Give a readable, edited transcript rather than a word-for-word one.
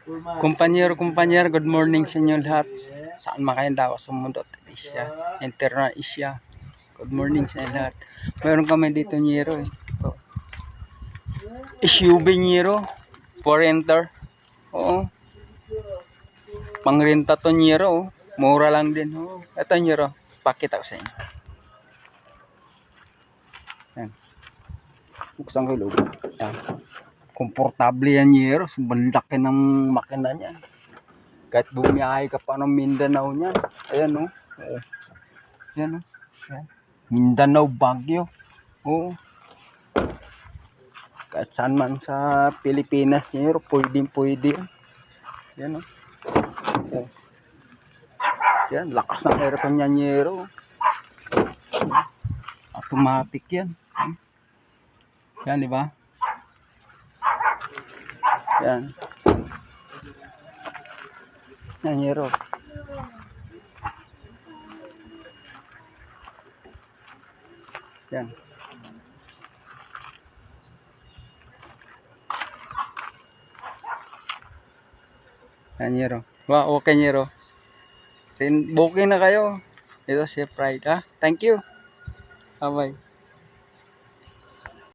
Kumpanyero, good morning sa inyo lahat. Saan makain daw sa mundo at Asia, Internet Asia. Good morning sa inyo lahat. Meron kami dito Nyero eh. Ito. SUV Nyero. For renter. Oo. Pangrenta to Nyero. Oh. Mura lang din. Oh. Ito Nyero. Pakita ko sa inyo. Yan. Buksan ko yung loob. Yan. Komportable yan Nyero. Sobrang laki ng makina niya. Kahit bumiyahe ka pa ng Mindanao niyan. Ayan o. Oh. Ayan o. Oh. Ayan. Mindanao, Baguio. Oo. Kahit saan man sa Pilipinas niyo, pwede. Ayan o. Oh. Ayan, lakas ng aircon niya Nyero. Automatic yan. Yan, di ba? Yan. Yan, Nyero. Yan. Yan, Nyero. Wow, okay, Nyero. Booking na kayo. Ito si Pride. Ah, thank you. Bye-bye.